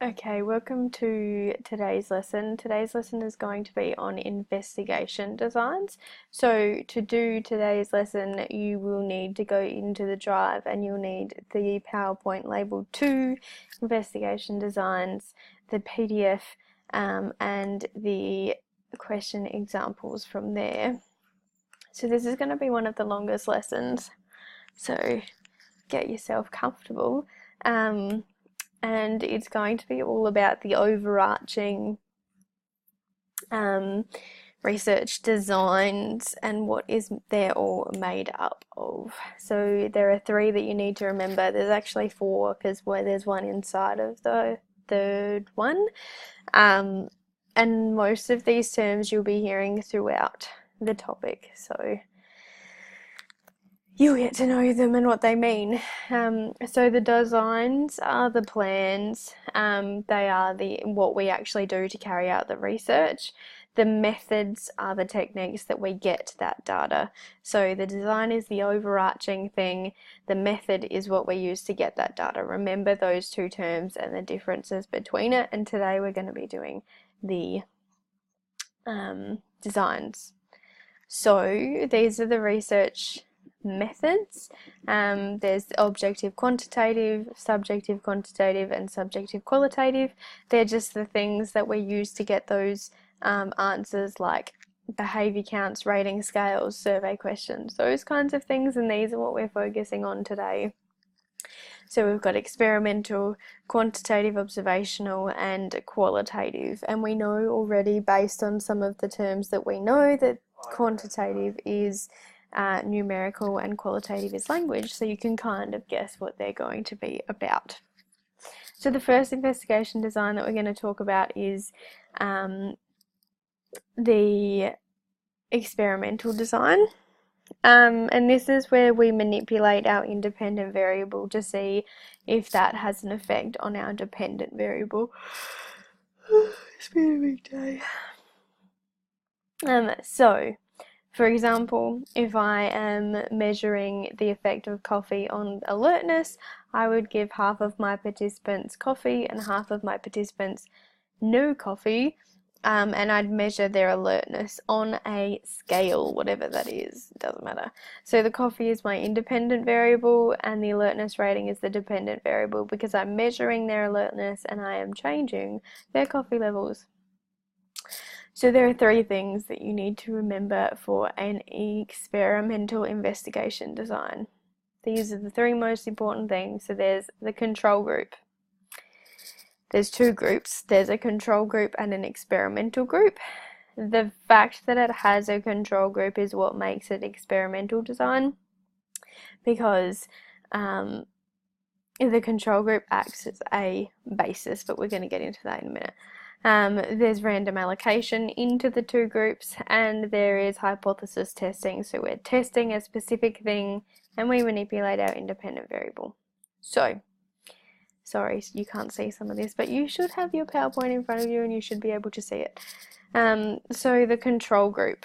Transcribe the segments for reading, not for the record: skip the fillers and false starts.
Okay, welcome to today's lesson. Today's lesson is going to be on investigation designs. So to do today's lesson, you will need to go into the drive and you'll need the PowerPoint labeled 2 investigation designs, the PDF, and the question examples from there. So this is going to be one of the longest lessons, so get yourself comfortable. And it's going to be all about the overarching research designs and what is they're all made up of. So there are 3 that you need to remember. There's actually 4 because there's one inside of the third one. And most of these terms you'll be hearing throughout the topic. So you'll get to know them and what they mean. So the designs are the plans. They are what we actually do to carry out the research. The methods are the techniques that we get that data. So the design is the overarching thing. The method is what we use to get that data. Remember those 2 terms and the differences between it. And today we're going to be doing the designs. So these are the research methods. There's objective quantitative, subjective quantitative, and subjective qualitative. They're just the things that we use to get those answers, like behaviour counts, rating scales, survey questions, those kinds of things, and these are what we're focusing on today. So we've got experimental, quantitative, observational, and qualitative. And we know already, based on some of the terms that we know, that quantitative is numerical and qualitative is language. So you can kind of guess what they're going to be about. So the first investigation design that we're going to talk about is the experimental design. And this is where we manipulate our independent variable to see if that has an effect on our dependent variable. It's been a big day. So, for example, if I am measuring the effect of coffee on alertness, I would give half of my participants coffee and half of my participants no coffee. And I'd measure their alertness on a scale, whatever that is, it doesn't matter. So the coffee is my independent variable and the alertness rating is the dependent variable because I'm measuring their alertness and I am changing their coffee levels. So there are 3 things that you need to remember for an experimental investigation design. These are the 3 most important things. So there's the control group. There's 2 groups. There's a control group and an experimental group. The fact that it has a control group is what makes it experimental design, because the control group acts as a basis, but we're going to get into that in a minute. There's random allocation into the 2 groups, and there is hypothesis testing. So we're testing a specific thing and we manipulate our independent variable. So sorry, you can't see some of this, but you should have your PowerPoint in front of you and you should be able to see it. So the control group.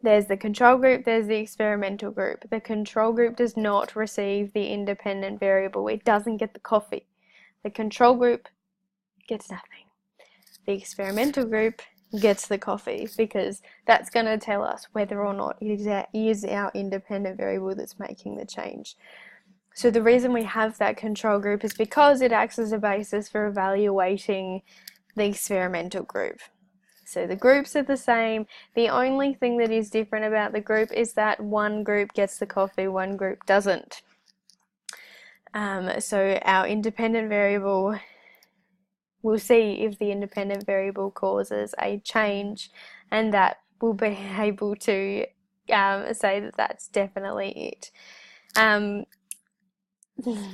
There's the control group, there's the experimental group. The control group does not receive the independent variable. It doesn't get the coffee. The control group gets nothing. The experimental group gets the coffee, because that's going to tell us whether or not it is our independent variable that's making the change. So the reason we have that control group is because it acts as a basis for evaluating the experimental group. So the groups are the same. The only thing that is different about the group is that one group gets the coffee, one group doesn't. So our independent variable, we'll see if the independent variable causes a change, and that will be able to say that that's definitely it.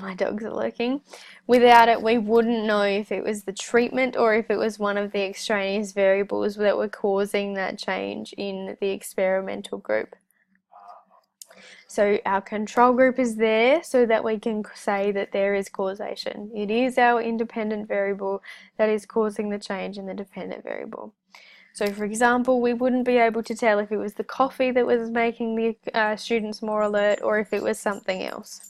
My dogs are lurking. Without it, we wouldn't know if it was the treatment or if it was one of the extraneous variables that were causing that change in the experimental group. So our control group is there so that we can say that there is causation. It is our independent variable that is causing the change in the dependent variable. So for example, we wouldn't be able to tell if it was the coffee that was making the students more alert or if it was something else.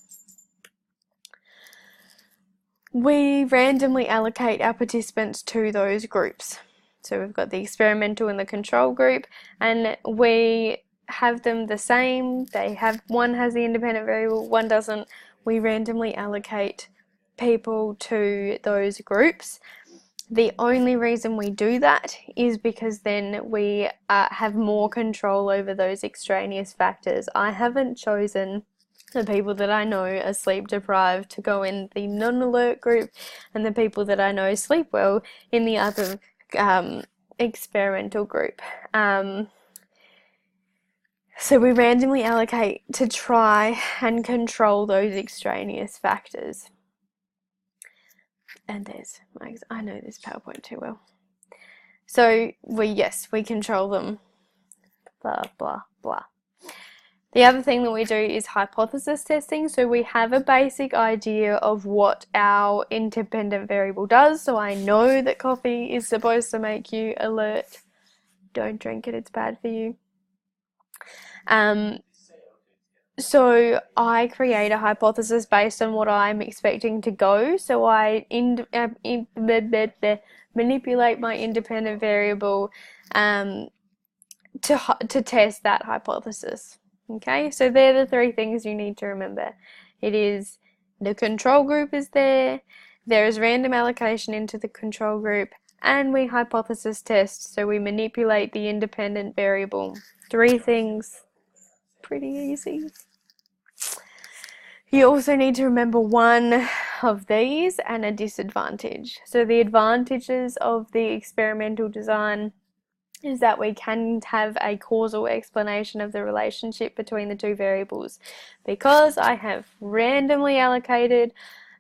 we randomly allocate our participants to those groups. So we've got the experimental and the control group, and we have them the same. One has the independent variable, one doesn't. We randomly allocate people to those groups. The only reason we do that is because then we have more control over those extraneous factors. I haven't chosen the people that I know are sleep deprived to go in the non-alert group, and the people that I know sleep well in the other experimental group. So we randomly allocate to try and control those extraneous factors. And I know this PowerPoint too well. So we control them, blah, blah, blah. The other thing that we do is hypothesis testing. So we have a basic idea of what our independent variable does. So I know that coffee is supposed to make you alert. Don't drink it, it's bad for you. So I create a hypothesis based on what I'm expecting to go. So I manipulate my independent variable to test that hypothesis. Okay, so they're the three things you need to remember. It is the control group is there is random allocation into the control group, and we hypothesis test, so we manipulate the independent variable. Three things, pretty easy. You also need to remember one of these and a disadvantage. So the advantages of the experimental design is that we can have a causal explanation of the relationship between the two variables. Because I have randomly allocated,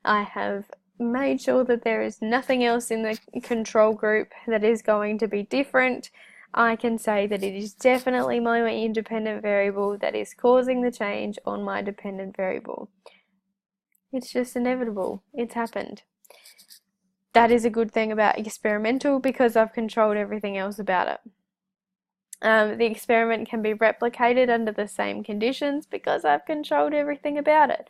I have made sure that there is nothing else in the control group that is going to be different. I can say that it is definitely my independent variable that is causing the change on my dependent variable. It's just inevitable. It's happened. That is a good thing about experimental because I've controlled everything else about it. The experiment can be replicated under the same conditions because I've controlled everything about it.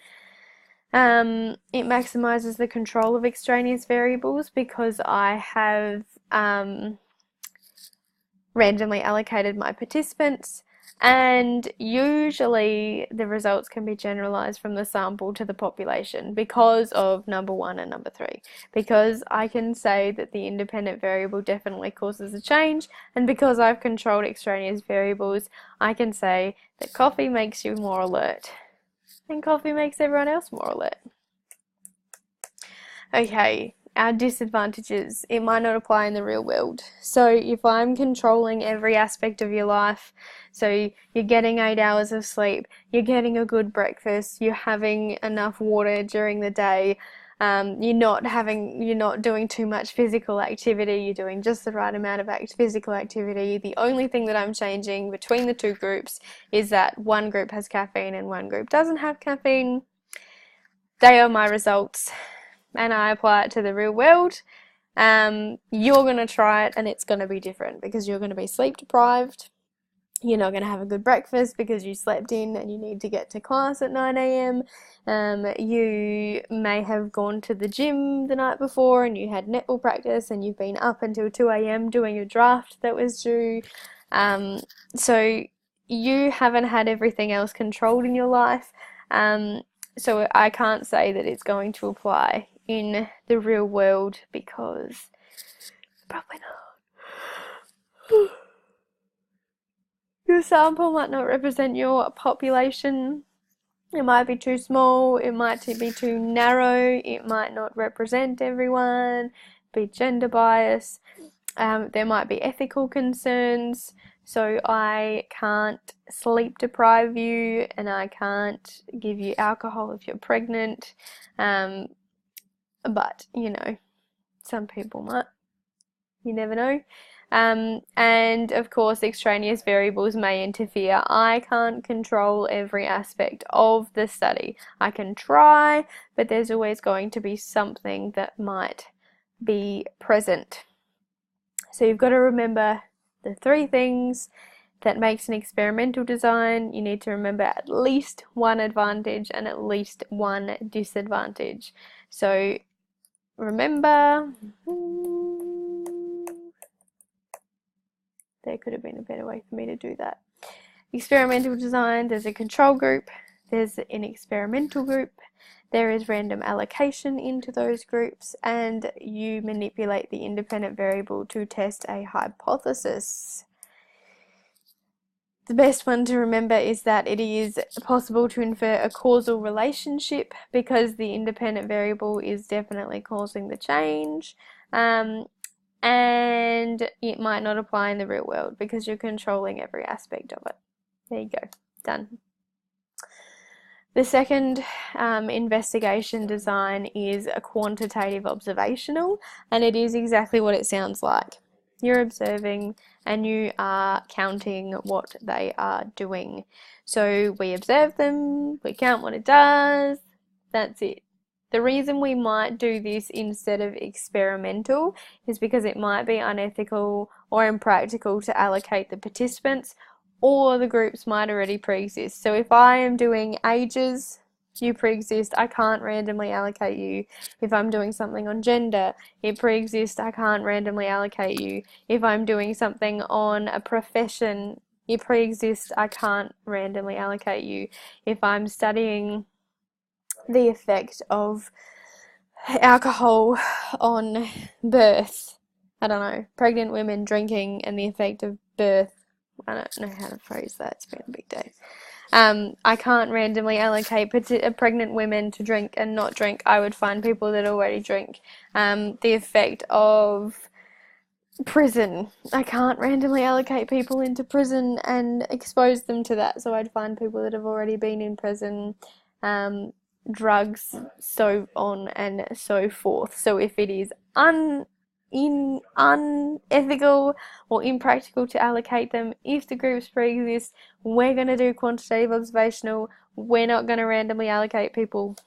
It maximizes the control of extraneous variables because I have randomly allocated my participants, and usually the results can be generalized from the sample to the population because of number 1 and number 3. Because I can say that the independent variable definitely causes a change, and because I've controlled extraneous variables, I can say that coffee makes you more alert, and coffee makes everyone else more alert. Okay, our disadvantages. It might not apply in the real world. So if I'm controlling every aspect of your life, so you're getting 8 hours of sleep, you're getting a good breakfast, you're having enough water during the day, you're not doing too much physical activity, you're doing just the right amount of physical activity. The only thing that I'm changing between the two groups is that one group has caffeine and one group doesn't have caffeine. They are my results, and I apply it to the real world. You're going to try it and it's going to be different because you're going to be sleep deprived. You're not going to have a good breakfast because you slept in and you need to get to class at 9 a.m. You may have gone to the gym the night before and you had netball practice and you've been up until 2 a.m. doing your draft that was due. So you haven't had everything else controlled in your life. So I can't say that it's going to apply in the real world because probably not. Your sample might not represent your population. It might be too small, it might be too narrow, it might not represent everyone, be gender bias. There might be ethical concerns, so I can't sleep deprive you and I can't give you alcohol if you're pregnant. But, some people might. You never know. And of course, extraneous variables may interfere. I can't control every aspect of the study. I can try, but there's always going to be something that might be present. So you've got to remember the 3 things that makes an experimental design. You need to remember at least one advantage and at least one disadvantage. So remember, there could have been a better way for me to do that. Experimental design, there's a control group, there's an experimental group, there is random allocation into those groups, and you manipulate the independent variable to test a hypothesis. The best one to remember is that it is possible to infer a causal relationship because the independent variable is definitely causing the change, and it might not apply in the real world because you're controlling every aspect of it. There you go, done. The second investigation design is a quantitative observational, and it is exactly what it sounds like. You're observing and you are counting what they are doing. So we observe them, we count what it does, that's it. The reason we might do this instead of experimental is because it might be unethical or impractical to allocate the participants, or the groups might already pre-exist. So if I am doing ages, you pre-exist, I can't randomly allocate you. If I'm doing something on gender, it pre-exists, I can't randomly allocate you. If I'm doing something on a profession, it pre-exists, I can't randomly allocate you. If I'm studying the effect of alcohol on birth, I don't know, pregnant women drinking and the effect of birth, I don't know how to phrase that, it's been a big day. I can't randomly allocate pregnant women to drink and not drink. I would find people that already drink. The effect of prison, I can't randomly allocate people into prison and expose them to that, so I'd find people that have already been in prison, drugs, so on and so forth. So if it is unethical or impractical to allocate them, if the groups pre-exist, we're going to do quantitative observational. We're not going to randomly allocate people.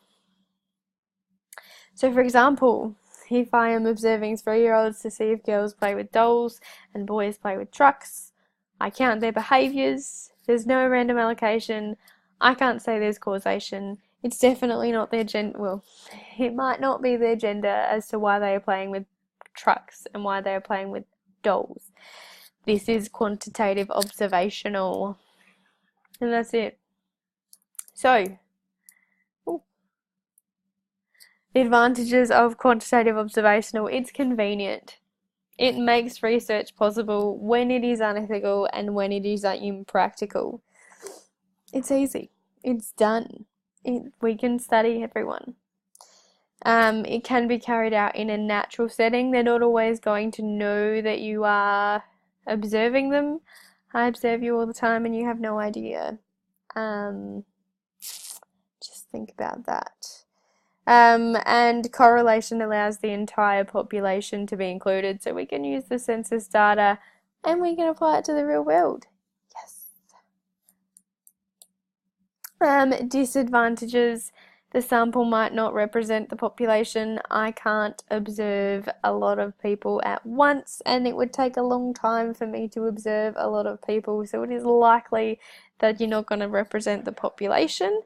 So for example, if I am observing 3-year-olds to see if girls play with dolls and boys play with trucks, I count their behaviours, there's no random allocation, I can't say there's causation. It's definitely not their gender, well, it might not be their gender as to why they are playing with trucks and why they are playing with dolls. This is quantitative observational, and that's it. So, the advantages of quantitative observational: it's convenient. It makes research possible when it is unethical and when it is impractical. It's easy. It's done. We can study everyone. It can be carried out in a natural setting. They're not always going to know that you are observing them. I observe you all the time and you have no idea. Just think about that. And correlation allows the entire population to be included, so we can use the census data and we can apply it to the real world. Yes. Disadvantages: the sample might not represent the population. I can't observe a lot of people at once, and it would take a long time for me to observe a lot of people, so it is likely that you're not going to represent the population.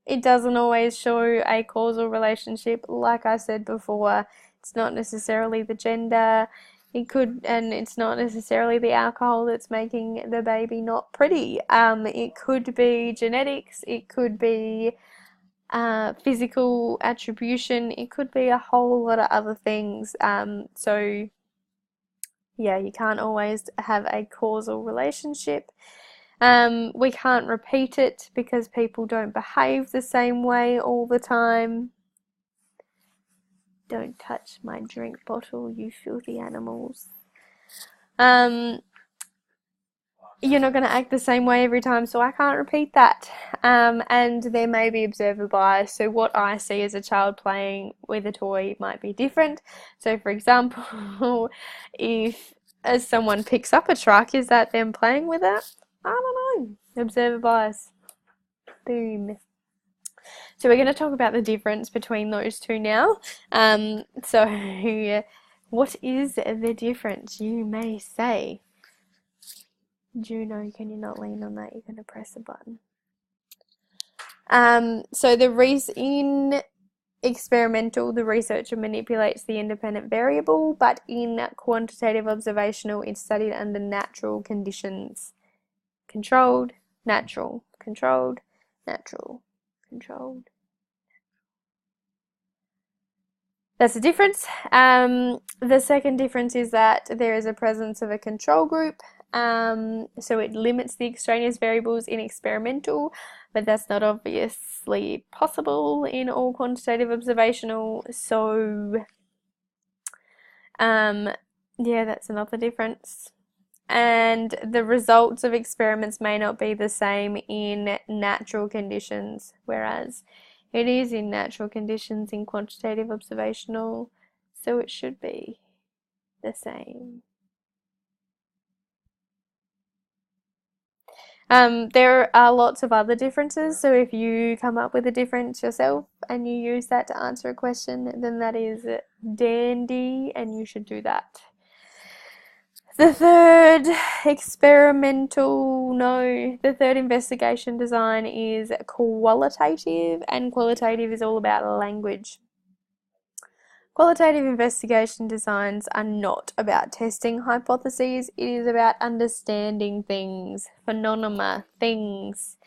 It doesn't always show a causal relationship. Like I said before, it's not necessarily the gender. And it's not necessarily the alcohol that's making the baby not pretty. It could be genetics. It could be physical attribution. It could be a whole lot of other things. So yeah, you can't always have a causal relationship. We can't repeat it because people don't behave the same way all the time. Don't touch my drink bottle, you filthy animals. You're not going to act the same way every time, so I can't repeat that. And there may be observer bias, so what I see as a child playing with a toy might be different. So for example, if as someone picks up a truck, is that them playing with it? I don't know. Observer bias. Boom. So we're going to talk about the difference between those two now. So what is the difference, you may say? Juno, can you not lean on that? You're going to press a button. So in experimental, the researcher manipulates the independent variable, but in quantitative observational, it's studied under natural conditions. Controlled, natural, controlled, natural, controlled. That's the difference. The second difference is that there is a presence of a control group. So it limits the extraneous variables in experimental, but that's not obviously possible in all quantitative observational. So, yeah, that's another difference. And the results of experiments may not be the same in natural conditions, whereas it is in natural conditions in quantitative observational, so it should be the same. There are lots of other differences, so if you come up with a difference yourself and you use that to answer a question, then that is dandy and you should do that. The third investigation design is qualitative, and qualitative is all about language. Qualitative investigation designs are not about testing hypotheses, it is about understanding things, phenomena, things.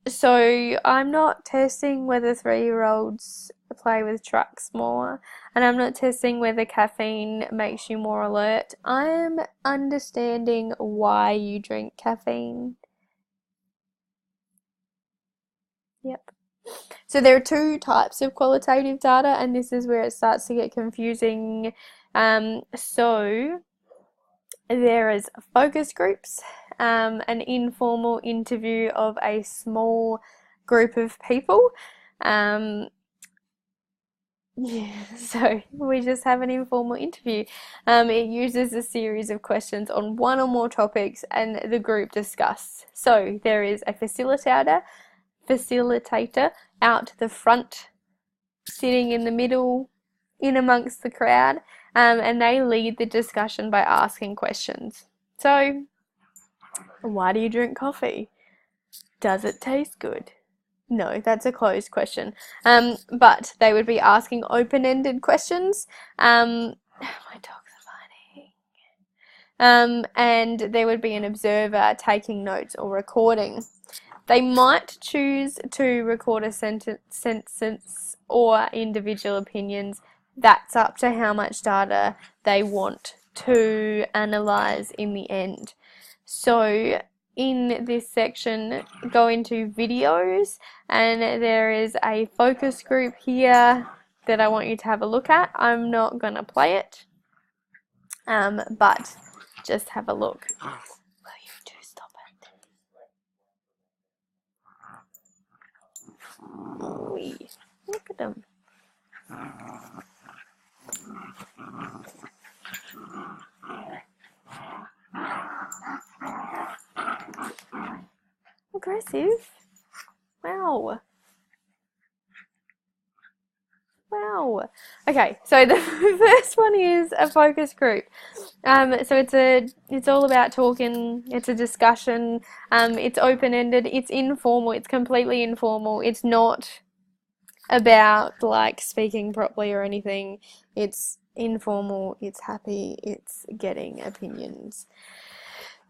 So I'm not testing whether 3-year-olds play with trucks more, and I'm not testing whether caffeine makes you more alert. I'm understanding why you drink caffeine. Yep. So there are two types of qualitative data, and this is where it starts to get confusing. So there is focus groups, an informal interview of a small group of people. Yeah, so we just have an informal interview. It uses a series of questions on one or more topics and the group discuss. So there is a facilitator out the front, sitting in the middle, in amongst the crowd, and they lead the discussion by asking questions. So, why do you drink coffee? Does it taste good? No, that's a closed question. But they would be asking open-ended questions. My dogs are fighting. And there would be an observer taking notes or recording. They might choose to record a sentence or individual opinions. That's up to how much data they want to analyze in the end. So in this section, go into videos, and there is a focus group here that I want you to have a look at. I'm not going to play it, but just have a look. Will you do stop it? Wee. Look at them. Aggressive. Wow. Wow. Okay, so the first one is a focus group. So it's all about talking, it's a discussion, it's open-ended, it's informal, it's completely informal. It's not about like speaking properly or anything. It's informal, it's happy, it's getting opinions.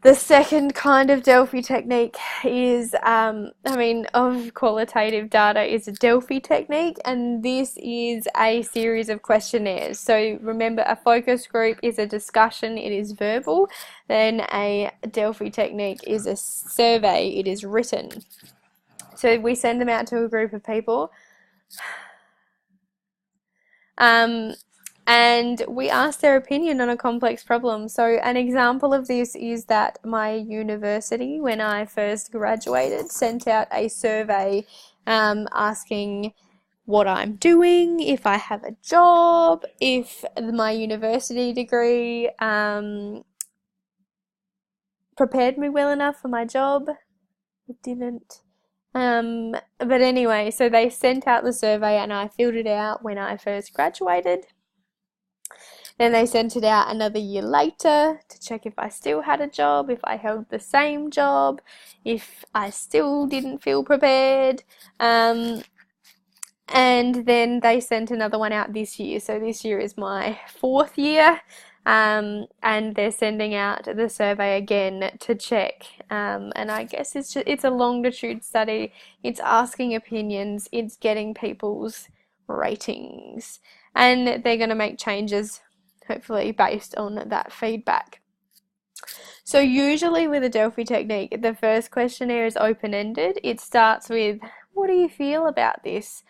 The second kind of Delphi technique is, of qualitative data is a Delphi technique, and this is a series of questionnaires. So remember, a focus group is a discussion, it is verbal. Then a Delphi technique is a survey, it is written. So we send them out to a group of people. And we ask their opinion on a complex problem. So an example of this is that my university, when I first graduated, sent out a survey asking what I'm doing, if I have a job, if my university degree prepared me well enough for my job. It didn't. But anyway, so they sent out the survey and I filled it out when I first graduated. Then they sent it out another year later to check if I still had a job, if I held the same job, if I still didn't feel prepared. And then they sent another one out this year. So this year is my 4th year. And they're sending out the survey again to check. And I guess it's a longitude study. It's asking opinions. It's getting people's ratings. And they're going to make changes, hopefully, based on that feedback. So usually with a Delphi technique, the first questionnaire is open-ended. It starts with, what do you feel about this?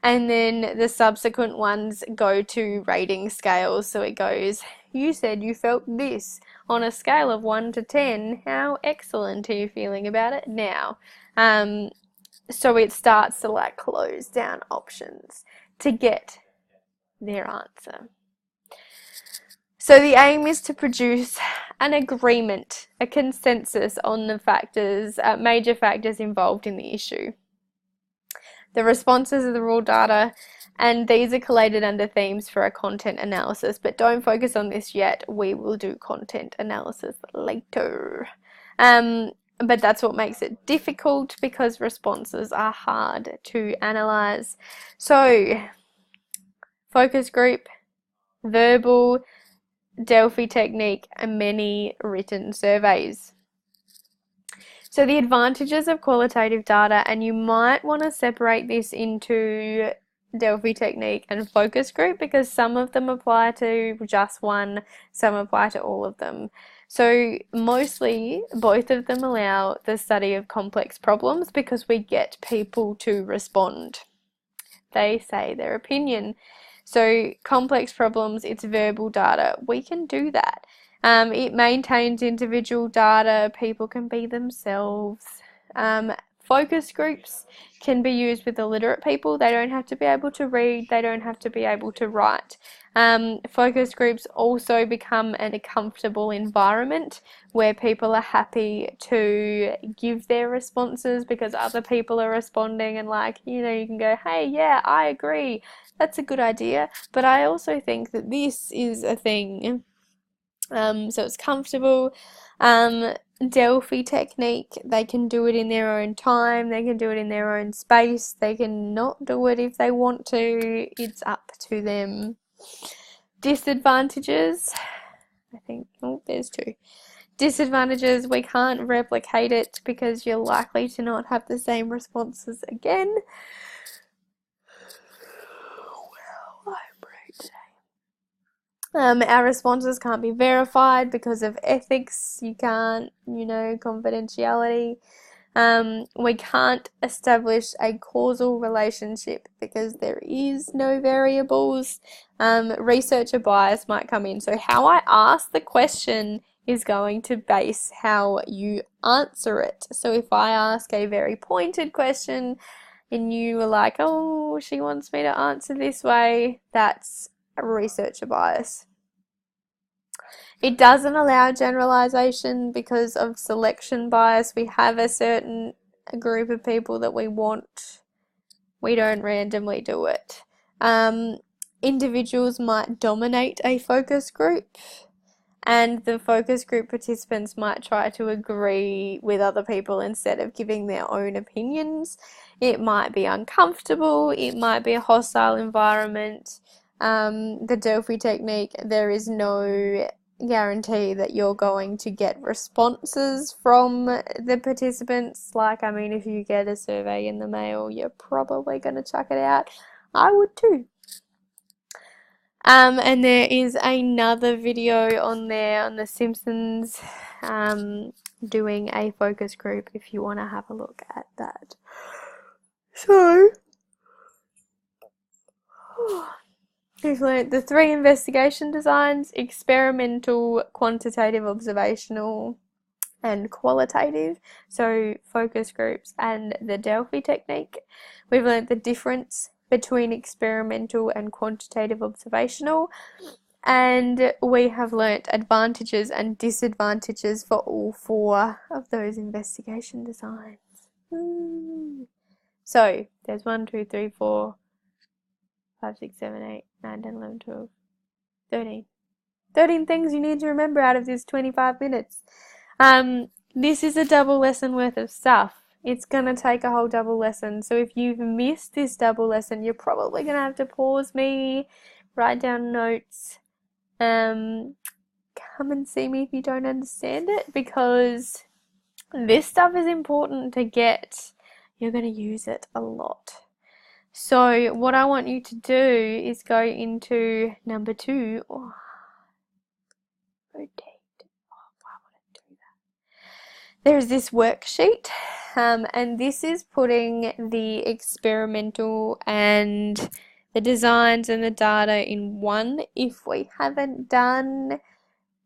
And then the subsequent ones go to rating scales. So it goes, you said you felt this. On a scale of 1 to 10, how excellent are you feeling about it now? So it starts to like close down options to get their answer. So the aim is to produce an agreement, a consensus on the factors, major factors involved in the issue. The responses are the raw data, and these are collated under themes for a content analysis, but don't focus on this yet. We will do content analysis later. But that's what makes it difficult, because responses are hard to analyze. So, focus group, verbal, Delphi technique, and many written surveys. So the advantages of qualitative data, and you might want to separate this into Delphi technique and focus group, because some of them apply to just one, some apply to all of them. So mostly both of them allow the study of complex problems, because we get people to respond. They say their opinion. So complex problems, it's verbal data. We can do that. It maintains individual data. People can be themselves. Focus groups can be used with illiterate people. They don't have to be able to read. They don't have to be able to write. Focus groups also become a comfortable environment where people are happy to give their responses, because other people are responding, and like, you can go, hey, yeah, I agree. That's a good idea. But I also think that this is a thing. So it's comfortable. Delphi technique, they can do it in their own time, they can do it in their own space, they can not do it if they want to, it's up to them. Disadvantages, I think, there's 2. Disadvantages, we can't replicate it because you're likely to not have the same responses again. Our responses can't be verified because of ethics. You can't, confidentiality. We can't establish a causal relationship because there is no variables. Researcher bias might come in. So how I ask the question is going to base how you answer it. So if I ask a very pointed question and you were like, oh, she wants me to answer this way, that's a researcher bias. It doesn't allow generalization because of selection bias. We have a certain group of people that we want. We don't randomly do it. Individuals might dominate a focus group, and the focus group participants might try to agree with other people instead of giving their own opinions. It might be uncomfortable. It might be a hostile environment. The Delphi technique, there is no guarantee that you're going to get responses from the participants. Like, if you get a survey in the mail, you're probably going to chuck it out. I would too. And there is another video on there on The Simpsons doing a focus group if you want to have a look at that. So, we've learned the 3 investigation designs: experimental, quantitative, observational, and qualitative. So focus groups and the Delphi technique. We've learned the difference between experimental and quantitative observational. And we have learnt advantages and disadvantages for all 4 of those investigation designs. So there's 1, 2, 3, 4, 5, 6, 7, 8, 9, 10, 11, 12, 13, 13 things you need to remember out of this 25 minutes. This is a double lesson worth of stuff. It's going to take a whole double lesson. So if you've missed this double lesson, you're probably going to have to pause me, write down notes, come and see me if you don't understand it, because this stuff is important to get. You're going to use it a lot. So what I want you to do is go into number 2. Oh, rotate. Oh, why would I do that? There's this worksheet, and this is putting the experimental and the designs and the data in one. If we haven't done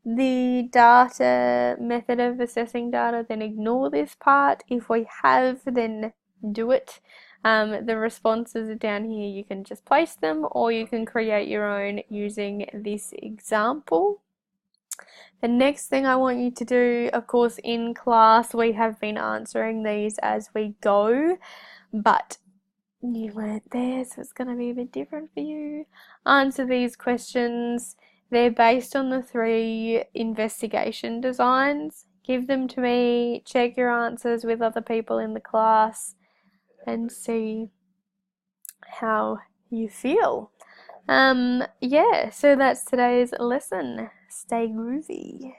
the data method of assessing data, then ignore this part. If we have, then do it. The responses are down here. You can just place them, or you can create your own using this example. The next thing I want you to do, of course, in class we have been answering these as we go, but you weren't there, so it's going to be a bit different for you. Answer these questions. They're based on the 3 investigation designs. Give them to me, check your answers with other people in the class, and see how you feel. Yeah, so that's today's lesson. Stay groovy.